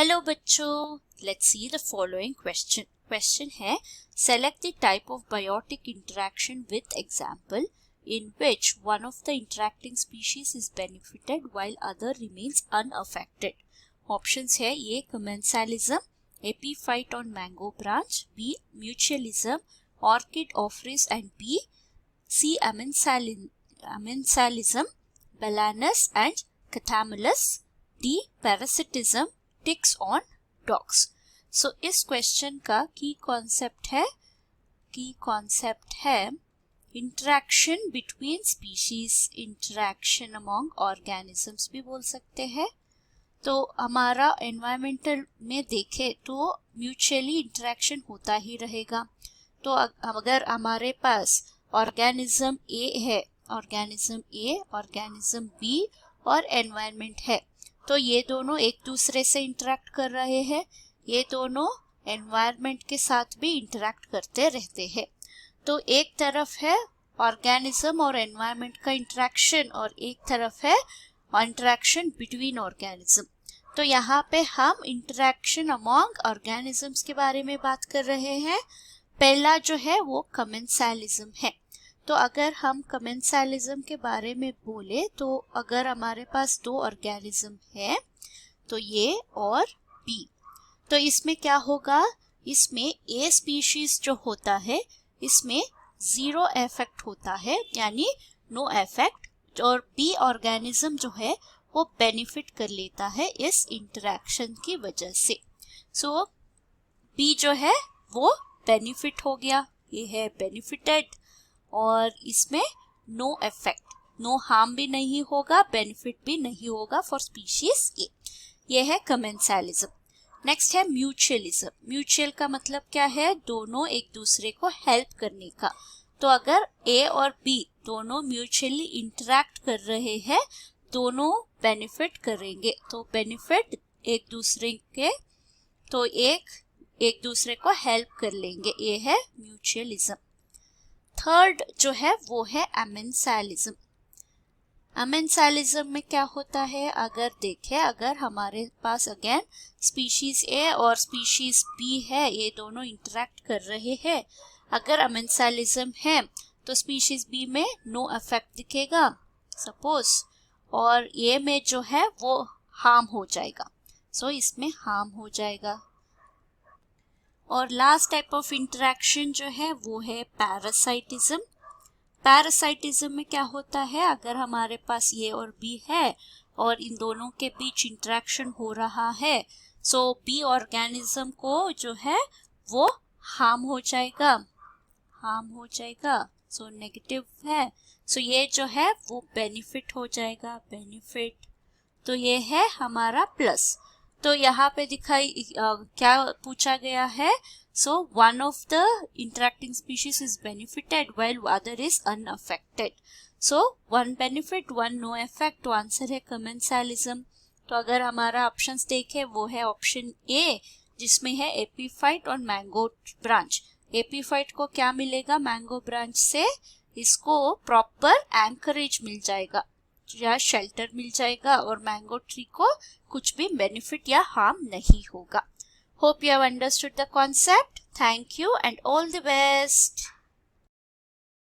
Hello बच्चों, let's see the following question. Question है select the type of biotic interaction with example in which one of the interacting species is benefited while other remains unaffected. Options है A commensalism, epiphyte on mango branch, B mutualism, orchid ophris and B C amensalism, balanus and cathamalus, D parasitism, ticks on dogs. So इस question का की concept है interaction between species, interaction among organisms भी बोल सकते हैं। तो हमारा एनवायरमेंटल में देखे तो म्यूचुअली इंटरेक्शन होता ही रहेगा। तो अगर हमारे पास ऑर्गेनिज्म ए है, ऑर्गेनिज्म बी और एनवायरमेंट है, तो ये दोनों एक दूसरे से इंटरेक्ट कर रहे हैं, ये दोनों एनवायरमेंट के साथ भी इंटरेक्ट करते रहते हैं। तो एक तरफ है ऑर्गेनिज्म और एनवायरनमेंट का इंटरेक्शन और एक तरफ है इंटरेक्शन बिटवीन ऑर्गेनिज्म। तो यहाँ पे हम इंटरेक्शन अमॉन्ग ऑर्गेनिजम्स के बारे में बात कर रहे हैं। पहला जो है वो कमेंसालिज्म है। तो अगर हम कमेंसालिज्म के बारे में बोले तो अगर हमारे पास दो ऑर्गेनिज्म है तो ये और बी, तो इसमें क्या होगा, इसमें ए स्पीशीज जो होता है इसमें जीरो इफेक्ट होता है, यानी नो इफेक्ट, और बी ऑर्गेनिज्म जो है वो बेनिफिट कर लेता है इस इंटरेक्शन की वजह से। सो बी जो है वो बेनिफिट हो गया, ये है बेनिफिटेड, और इसमें नो इफेक्ट, नो हार्म भी नहीं होगा, बेनिफिट भी नहीं होगा फॉर स्पीशीज ए। ये है कमेंसालिज्म। नेक्स्ट है म्यूचुअलिज्म। म्यूचुअल का मतलब क्या है, दोनों एक दूसरे को हेल्प करने का। तो अगर ए और बी दोनों म्यूचुअली इंटरेक्ट कर रहे हैं, दोनों बेनिफिट करेंगे, तो बेनिफिट एक दूसरे के, तो एक दूसरे को हेल्प कर लेंगे, ये है म्यूचुअलिज्म। थर्ड जो है वो है अमेंसालिज्म। अमेंसालिज्म में क्या होता है, अगर देखें, अगर हमारे पास अगेन स्पीशीज ए और स्पीशीज बी है, ये दोनों इंटरेक्ट कर रहे हैं, अगर अमेंसालिज्म है तो स्पीशीज बी में नो इफेक्ट दिखेगा सपोज, और ए में जो है वो हार्म हो जाएगा, सो इसमें हार्म हो जाएगा। और लास्ट टाइप ऑफ इंटरेक्शन जो है वो है पैरासाइटिज्म। पैरासाइटिज्म में क्या होता है, अगर हमारे पास ए और बी है और इन दोनों के बीच इंटरेक्शन हो रहा है, सो बी ऑर्गेनिज्म को जो है वो हार्म हो जाएगा, सो नेगेटिव है, सो ये जो है वो बेनिफिट हो जाएगा, बेनिफिट। तो ये है हमारा प्लस। तो यहाँ पे क्या पूछा गया है, so one of the interacting species is benefited while other is unaffected, so one benefit one no effect, तो आंसर है कमेंसालिज्म। तो अगर हमारा ऑप्शंस देखें वो है ऑप्शन ए, जिसमें है एपीफाइट और मैंगो ब्रांच। एपीफाइट को क्या मिलेगा, मैंगो ब्रांच से इसको प्रॉपर एंकरेज मिल जाएगा या शेल्टर मिल जाएगा, और मैंगो ट्री को कुछ भी बेनिफिट या हार्म नहीं होगा। Hope you have understood the concept. Thank you and all the best.